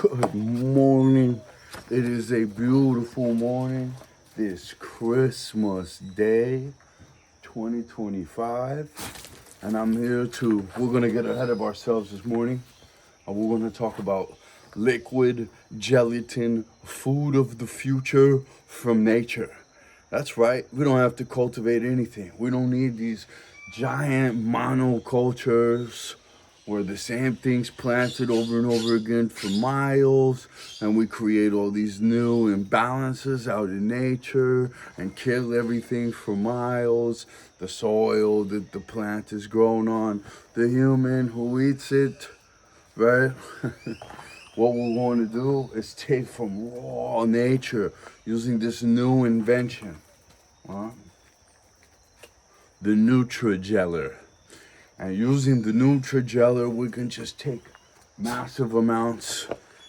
Good morning. It is a beautiful morning. This Christmas Day, 2025. And we're going to get ahead of ourselves this morning. And we're going to talk about liquid gelatin, food of the future from nature. That's right. We don't have to cultivate anything. We don't need these giant monocultures where the same thing's planted over and over again for miles, and we create all these new imbalances out in nature and kill everything for miles. The soil that the plant is grown on, the human who eats it, right? What we're going to do is take from raw nature using this new invention, huh? The Nutrigeller. And using the Nutrigeller, we can just take massive amounts.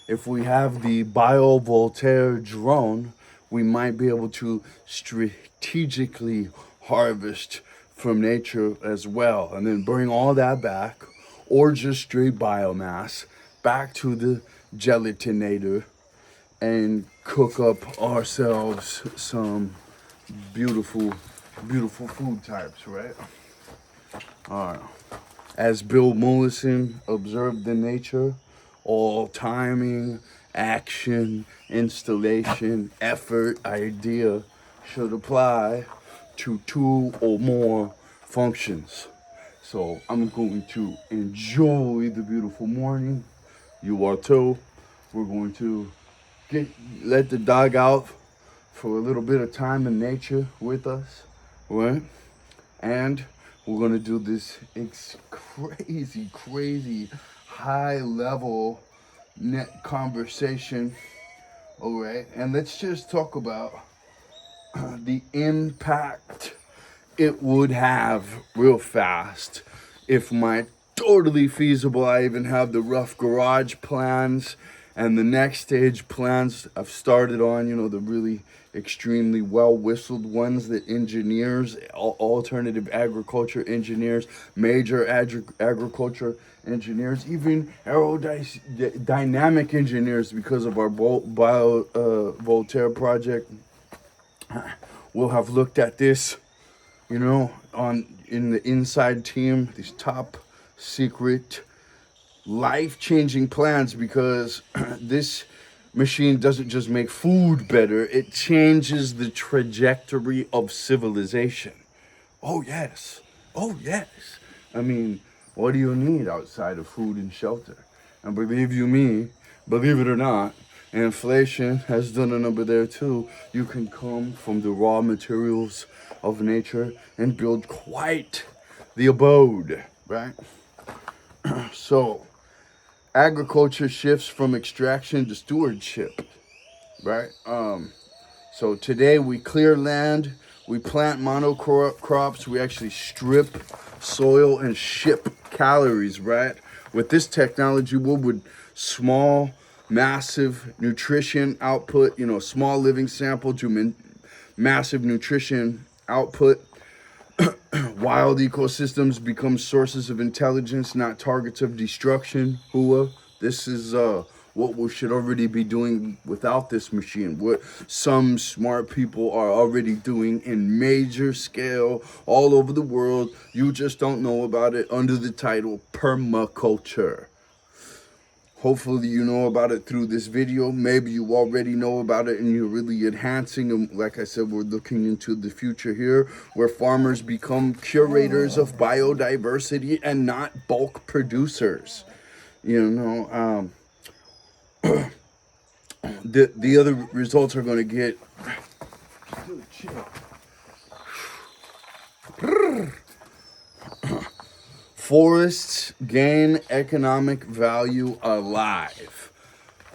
If we have the BioVoltaire drone, we might be able to strategically harvest from nature as well, and then bring all that back, or just straight biomass, back to the gelatinator and cook up ourselves some beautiful, beautiful food types, right? As Bill Mollison observed in nature, all timing, action, installation, effort, idea should apply to two or more functions. So I'm going to enjoy the beautiful morning. You are too. We're going to let the dog out for a little bit of time in nature with us, right? And we're gonna do this crazy high level net conversation, all right? And let's just talk about the impact it would have real fast if my totally feasible, I even have the rough garage plans and the next stage plans I've started on, the really extremely well whistled ones that engineers, alternative agriculture engineers, major agriculture engineers, even aerodynamic engineers, because of our Voltaire project, will have looked at this, in the inside team, these top secret life-changing plans, because this machine doesn't just make food better, it changes the trajectory of civilization. Oh yes. I mean, what do you need outside of food and shelter? And believe it or not, inflation has done a number there too. You can come from the raw materials of nature and build quite the abode, right? So agriculture shifts from extraction to stewardship, right? So today we clear land, we plant monocrops, we actually strip soil and ship calories, right? With this technology, we would small, massive nutrition output, small living sample to massive nutrition output. Wild ecosystems become sources of intelligence, not targets of destruction. This is what we should already be doing without this machine. What some smart people are already doing in major scale all over the world. You just don't know about it under the title permaculture. Hopefully you know about it through this video. Maybe you already know about it and you're really enhancing. And like I said, we're looking into the future here, where farmers become curators of biodiversity and not bulk producers. The other results are going to get... Dude, chill. Forests gain economic value alive.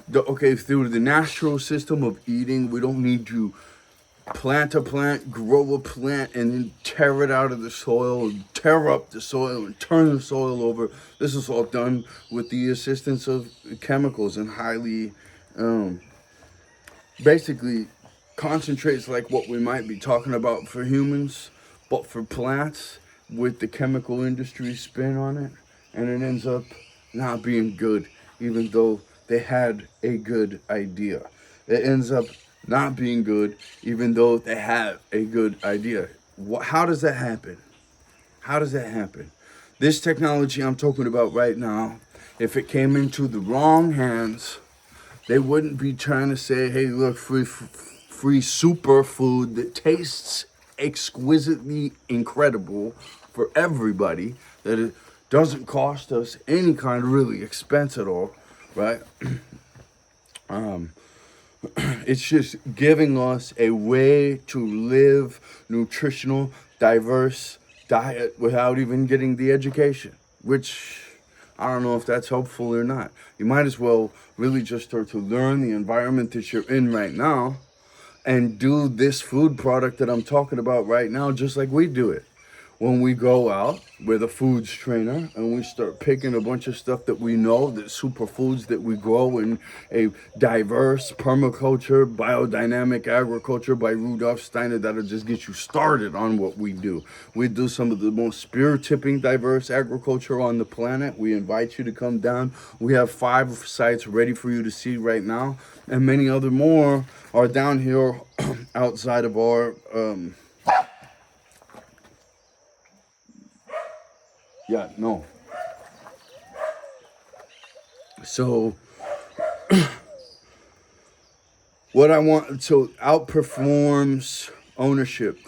Through the natural system of eating, we don't need to plant a plant, grow a plant, and then tear it out of the soil, tear up the soil, and turn the soil over. This is all done with the assistance of chemicals and highly, basically, concentrates like what we might be talking about for humans, but for plants, with the chemical industry spin on it, and it ends up not being good, even though they had a good idea. It ends up not being good, even though they have a good idea. How does that happen? How does that happen? This technology I'm talking about right now, if it came into the wrong hands, they wouldn't be trying to say, hey, look, free superfood that tastes exquisitely incredible for everybody, that it doesn't cost us any kind of really expense at all, right? It's just giving us a way to live nutritional, diverse diet without even getting the education, which I don't know if that's helpful or not. You might as well really just start to learn the environment that you're in right now and do this food product that I'm talking about right now just like we do it. When we go out with a foods trainer and we start picking a bunch of stuff that we know, that superfoods that we grow in a diverse permaculture, biodynamic agriculture by Rudolf Steiner, that'll just get you started on what we do. We do some of the most spear-tipping diverse agriculture on the planet. We invite you to come down. We have 5 sites ready for you to see right now, and many other more are down here outside of our yeah, no. So what I want, so outperforms ownership.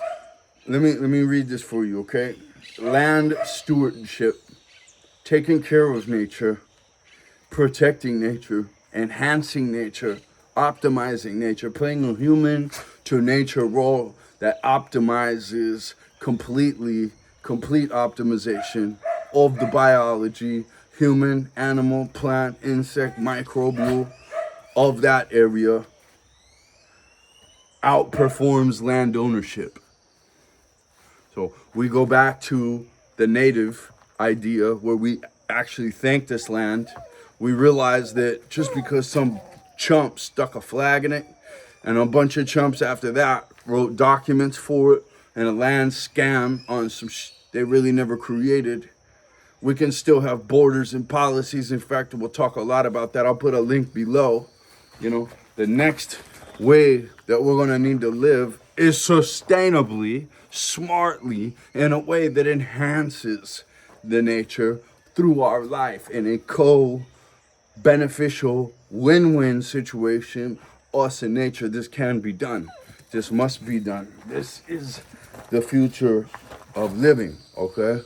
Let me read this for you, okay? Land stewardship, taking care of nature, protecting nature, enhancing nature, optimizing nature, playing a human to nature role that optimizes complete optimization of the biology, human, animal, plant, insect, microbial of that area, outperforms land ownership. So we go back to the native idea where we actually thank this land. We realize that just because some chump stuck a flag in it and a bunch of chumps after that wrote documents for it and a land scam on some they really never created, we can still have borders and policies. In fact, we'll talk a lot about that. I'll put a link below. You know, the next way that we're going to need to live is sustainably, smartly, in a way that enhances the nature through our life in a beneficial win-win situation. Us and nature, this can be done. This must be done. This is the future of living, okay?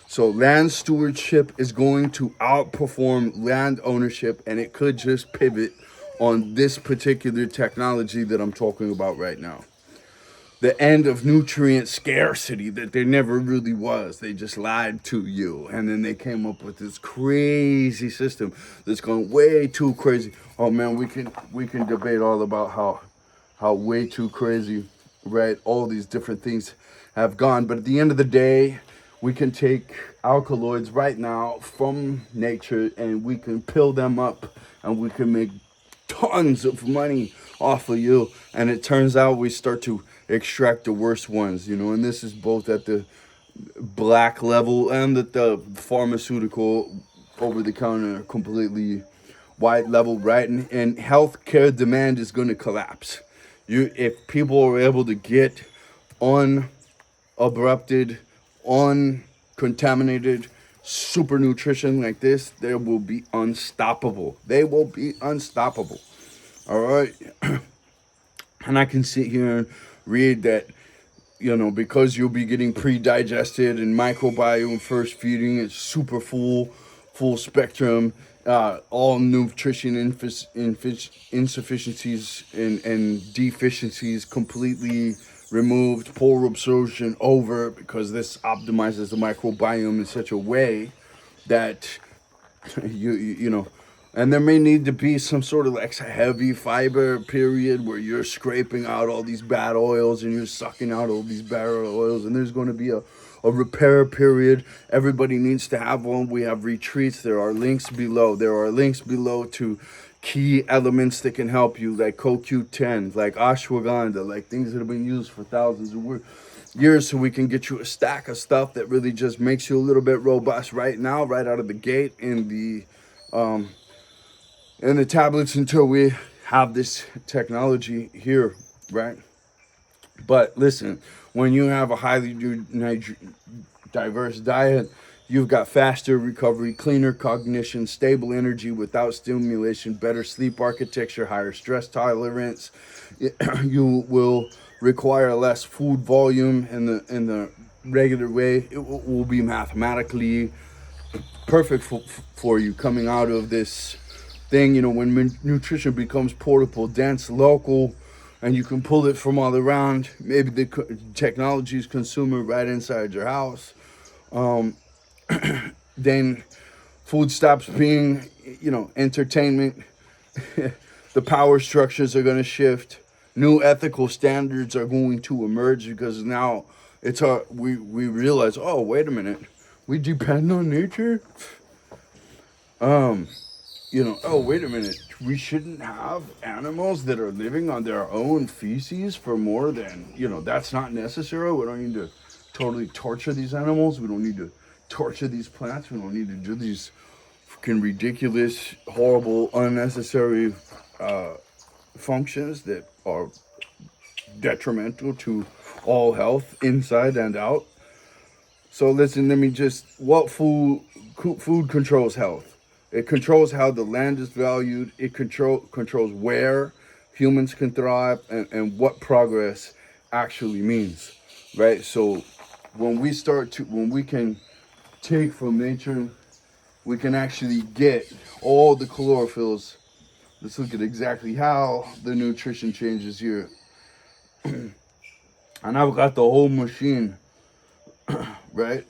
So land stewardship is going to outperform land ownership, and it could just pivot on this particular technology that I'm talking about right now. The end of nutrient scarcity that there never really was. They just lied to you, and then they came up with this crazy system that's gone way too crazy. Oh man, we can debate all about how way too crazy, right? All these different things have gone, but at the end of the day, we can take alkaloids right now from nature and we can pill them up and we can make tons of money off of you. And it turns out we start to extract the worst ones, you know, and this is both at the black level and at the pharmaceutical over the counter completely white level, right? And healthcare demand is going to collapse. If people are able to get unabrupted, uncontaminated super nutrition like this, they will be unstoppable. They will be unstoppable. All right. And I can sit here and read that, you know, because you'll be getting pre-digested and microbiome first feeding, it's super full spectrum, all nutrition insufficiencies and deficiencies completely removed, poor absorption over, because this optimizes the microbiome in such a way that you know, and there may need to be some sort of like heavy fiber period where you're scraping out all these bad oils and you're sucking out all these bad oils, and there's going to be a repair period. Everybody needs to have one. We have retreats. There are links below. There are links below to key elements that can help you, like CoQ10, like ashwagandha, like things that have been used for thousands of years, so we can get you a stack of stuff that really just makes you a little bit robust right now, right out of the gate in the and the tablets until we have this technology here, right? But listen, when you have a highly diverse diet, you've got faster recovery, cleaner cognition, stable energy without stimulation, better sleep architecture, higher stress tolerance. You will require less food volume in the regular way. It will be mathematically perfect for you coming out of this thing. You know, when nutrition becomes portable, dense, local, and you can pull it from all around. Maybe the technology is consumer right inside your house. Then food stops being, entertainment. The power structures are going to shift. New ethical standards are going to emerge because now we realize, oh, wait a minute, we depend on nature. Oh, wait a minute, we shouldn't have animals that are living on their own feces for more than, that's not necessary. We don't need to totally torture these animals. We don't need to torture these plants. We don't need to do these fucking ridiculous, horrible, unnecessary functions that are detrimental to all health inside and out. So listen, let me just, what food controls health. It controls how the land is valued. It controls where humans can thrive and what progress actually means, right? So when we can take from nature, we can actually get all the chlorophylls. Let's look at exactly how the nutrition changes here. And I've got the whole machine, right?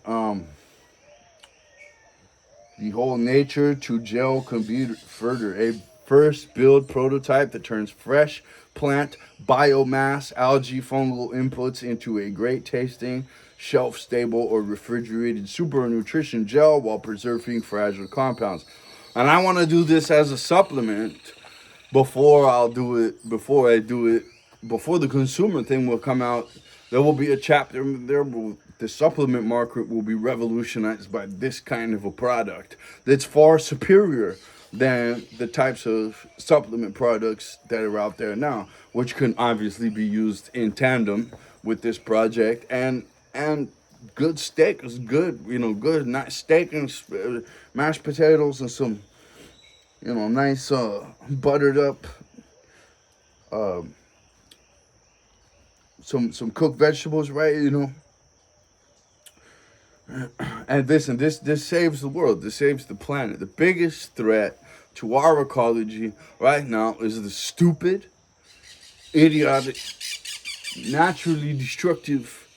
The whole nature to gel converter, a first build prototype that turns fresh plant biomass, algae, fungal inputs into a great tasting, shelf stable, or refrigerated super nutrition gel while preserving fragile compounds. And I want to do this as a supplement before I do it, before the consumer thing will come out. There will be a chapter there. The supplement market will be revolutionized by this kind of a product that's far superior than the types of supplement products that are out there now, which can obviously be used in tandem with this project. And good steak is good, good nice steak and mashed potatoes and some, nice buttered up uh, some cooked vegetables, right? And this saves the world. This saves the planet. The biggest threat to our ecology right now is the stupid, idiotic, naturally destructive,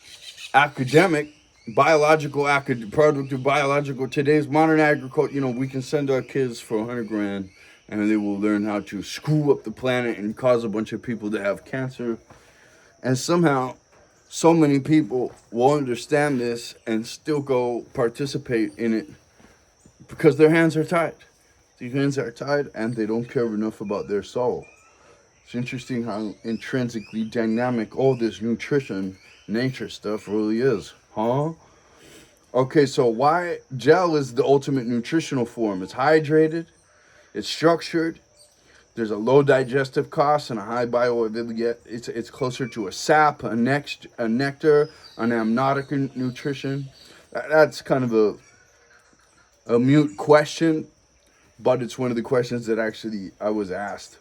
academic, productive biological. Today's modern agriculture. We can send our kids for 100 grand, and they will learn how to screw up the planet and cause a bunch of people to have cancer. And somehow, so many people will understand this and still go participate in it because their hands are tied. Their hands are tied and they don't care enough about their soul. It's interesting how intrinsically dynamic all this nutrition, nature stuff really is. Huh? Okay, so why gel is the ultimate nutritional form? It's hydrated, it's structured, there's a low digestive cost and a high bioavailability. It's closer to a sap, a nectar, an amniotic nutrition. That's kind of a mute question, but it's one of the questions that actually I was asked.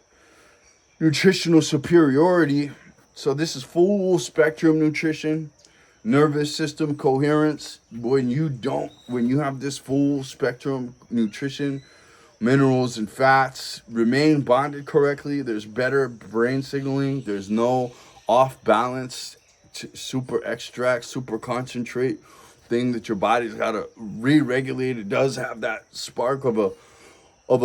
Nutritional superiority. So this is full spectrum nutrition, nervous system coherence. When you have this full spectrum nutrition, minerals and fats remain bonded correctly. There's better brain signaling. There's no off balance, super extract, super concentrate thing that your body's got to re-regulate. It does have that spark of a of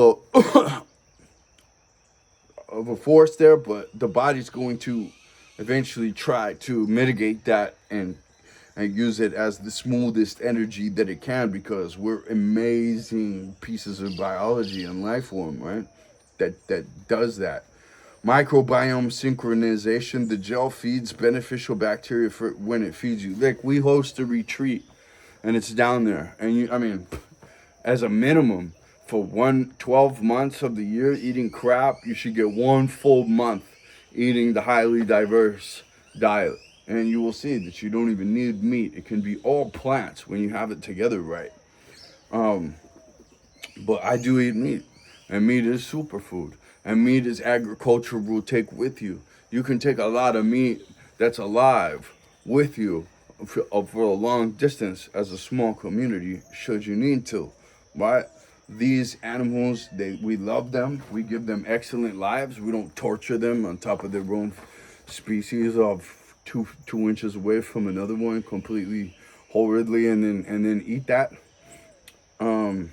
a force there, but the body's going to eventually try to mitigate that and use it as the smoothest energy that it can, because we're amazing pieces of biology and life form, right? That does that. Microbiome synchronization. The gel feeds beneficial bacteria for when it feeds you. Like, we host a retreat and it's down there, and as a minimum, For 12 months of the year eating crap, you should get 1 full month eating the highly diverse diet. And you will see that you don't even need meat. It can be all plants when you have it together right. Um, but I do eat meat, and meat is superfood, and meat is agriculture will take with you. You can take a lot of meat that's alive with you for a long distance as a small community, should you need to, right? These animals, we love them. We give them excellent lives. We don't torture them on top of their own species of two inches away from another one completely horridly, and then eat that. Um,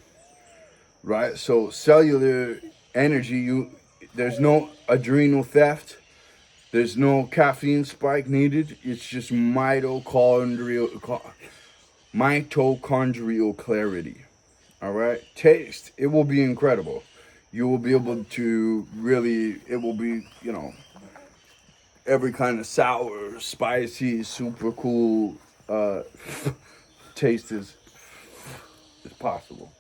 right? So cellular energy, there's no adrenal theft. There's no caffeine spike needed. It's just mitochondrial clarity. All right, taste. It will be incredible. You will be able to really. It will be, every kind of sour, spicy, super cool taste is possible.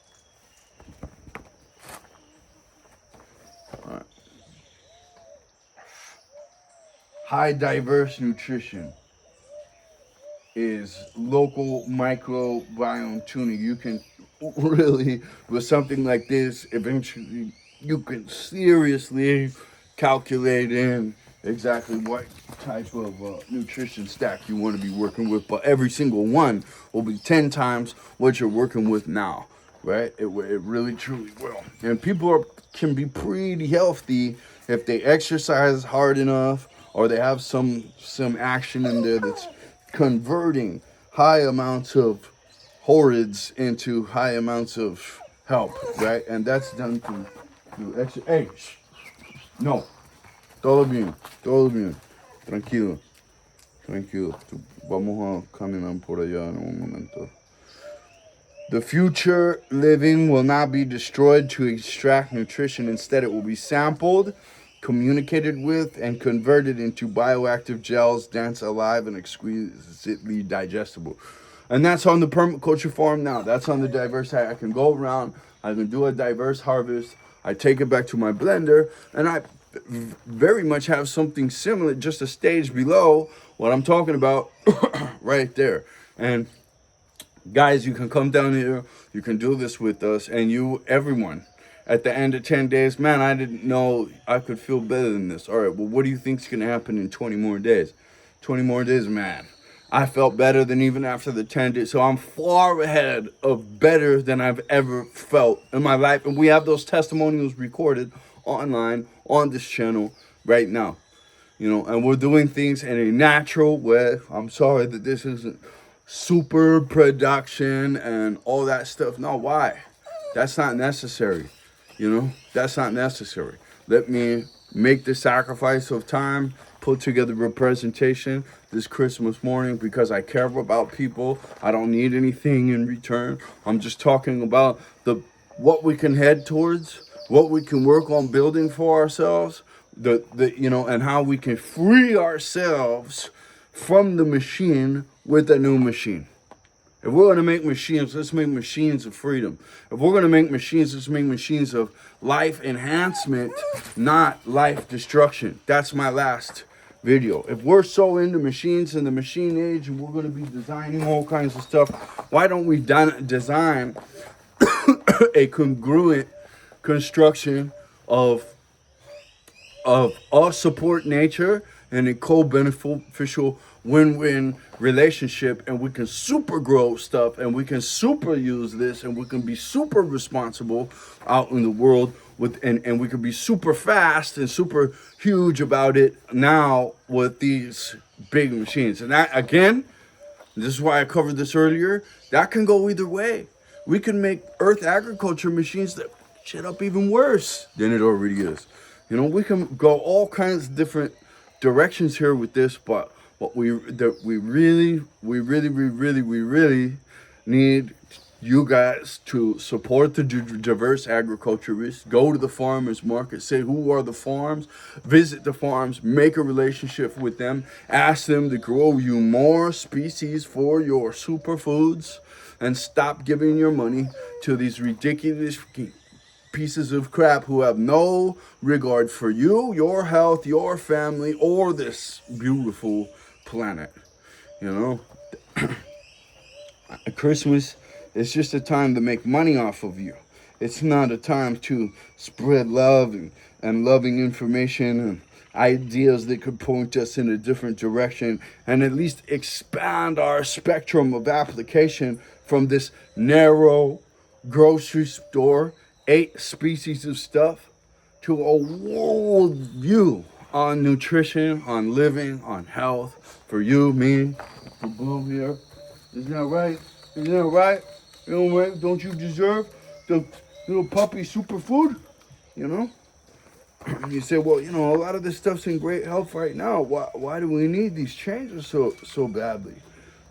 All right. High diverse nutrition is local microbiome tuning. You can really, with something like this, eventually you can seriously calculate in exactly what type of nutrition stack you want to be working with. But every single one will be 10 times what you're working with now, right? It really truly will. And can be pretty healthy if they exercise hard enough, or they have some action in there that's converting high amounts of horrids into high amounts of help, right? And that's done through extra. Hey, no, todo bien, tranquilo, tranquilo. Vamos a caminar por allá en un momento. The future living will not be destroyed to extract nutrition. Instead, it will be sampled, communicated with, and converted into bioactive gels, dense, alive, and exquisitely digestible. And that's on the permaculture farm now. That's on the diverse side. I can go around, I can do a diverse harvest, I take it back to my blender, and I very much have something similar, just a stage below what I'm talking about right there. And guys, you can come down here, you can do this with us, and everyone, at the end of 10 days, man, I didn't know I could feel better than this. All right, well, what do you think's gonna happen in 20 more days? 20 more days, man. I felt better than even after the 10 days. So I'm far ahead of better than I've ever felt in my life. And we have those testimonials recorded online on this channel right now. And we're doing things in a natural way. I'm sorry that this isn't super production and all that stuff. No, why? That's not necessary. That's not necessary. Let me make the sacrifice of time, put together a presentation this Christmas morning because I care about people. I don't need anything in return. I'm just talking about what we can head towards, what we can work on building for ourselves, and how we can free ourselves from the machine with a new machine. If we're going to make machines, let's make machines of freedom. If we're going to make machines, let's make machines of life enhancement, not life destruction. That's my last video. If we're so into machines in the machine age and we're going to be designing all kinds of stuff, why don't we design a congruent construction of us support nature and a co-beneficial win-win relationship, and we can super grow stuff, and we can super use this, and we can be super responsible out in the world and we can be super fast and super huge about it now with these big machines. And that, again, this is why I covered this earlier, that can go either way. We can make earth agriculture machines that shit up even worse than it already is. We can go all kinds of different directions here with this, but what we really need you guys to support the diverse agriculturists. Go to the farmers market, say who are the farms, visit the farms, make a relationship with them, ask them to grow you more species for your superfoods, and stop giving your money to these ridiculous pieces of crap who have no regard for you, your health, your family, or this beautiful planet. You know, Christmas is just a time to make money off of you. It's not a time to spread love and loving information and ideas that could point us in a different direction and at least expand our spectrum of application from this narrow grocery store, 8 species of stuff, to a world view on nutrition, on living, on health, for you, me, for Bloom here. Isn't that right? Isn't that right? You know, right? Don't you deserve the little puppy superfood? You know? And you say, well, you know, a lot of this stuff's in great health right now. Why do we need these changes so badly?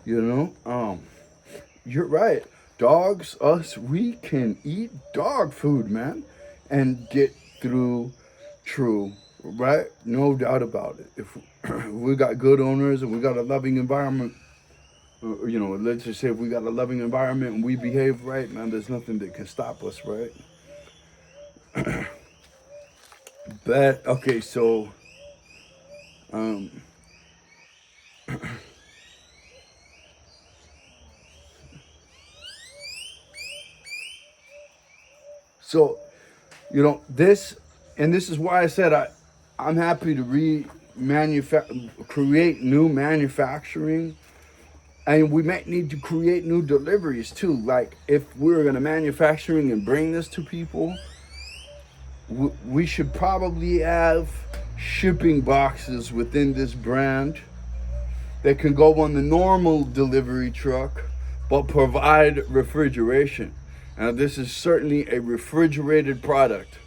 You know? You're right. Dogs, us, we can eat dog food, man, and get through true, right? No doubt about it. If we got good owners and we got a loving environment, you know, let's just say if we got a loving environment and we behave right, man, there's nothing that can stop us, right? But, okay, so, um, so, you know, this is why I said I'm happy to create new manufacturing. And we might need to create new deliveries too. Like if we were going to manufacturing and bring this to people, we should probably have shipping boxes within this brand that can go on the normal delivery truck, but provide refrigeration. Now this is certainly a refrigerated product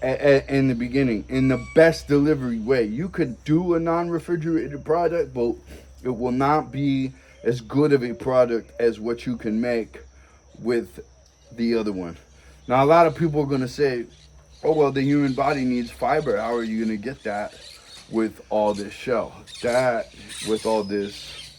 in the beginning, in the best delivery way. You could do a non-refrigerated product, but it will not be as good of a product as what you can make with the other one. Now, a lot of people are going to say, oh, well, the human body needs fiber. How are you going to get that with all this shell? That with all this.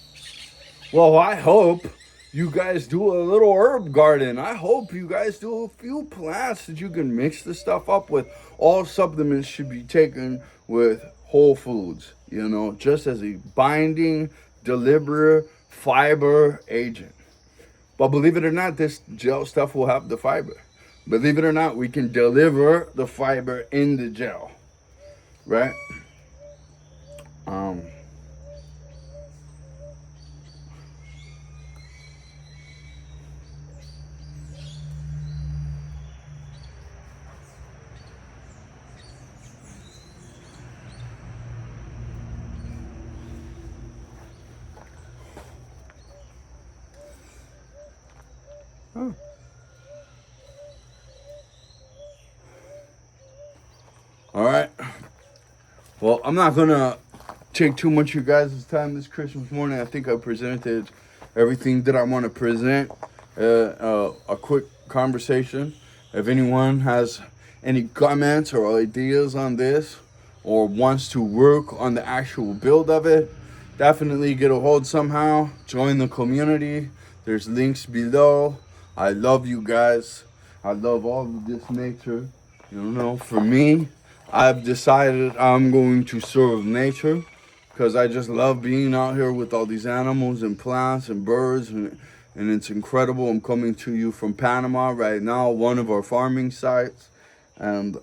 Well, I hope you guys do a little herb garden. I hope you guys do a few plants that you can mix the stuff up with. All supplements should be taken with whole foods, you know, just as a binding, deliverer, fiber agent. But believe it or not, this gel stuff will have the fiber. Believe it or not, we can deliver the fiber in the gel, right? Um, oh. All right. Well, I'm not gonna take too much of you guys' time this morning. I think I presented everything that I want to present. A quick conversation. If anyone has any comments or ideas on this, or wants to work on the actual build of it, definitely get a hold somehow. Join the community. There's links below. I love you guys. I love all of this nature. You know, for me, I've decided I'm going to serve nature because I just love being out here with all these animals and plants and birds, and it's incredible. I'm coming to you from Panama right now, one of our farming sites, and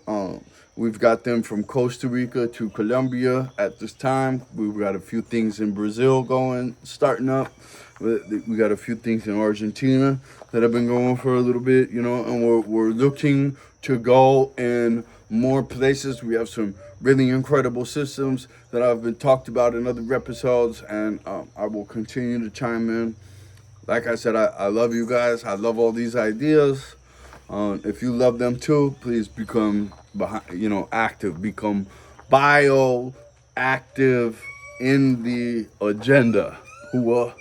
we've got them from Costa Rica to Colombia at this time. We've got a few things in Brazil starting up. We got a few things in Argentina that have been going for a little bit, you know, and we're looking to go in more places. We have some really incredible systems that have been talked about in other episodes, and I will continue to chime in. Like I said, I love you guys. I love all these ideas. If you love them too, please become active. Become bioactive in the agenda. Whoa.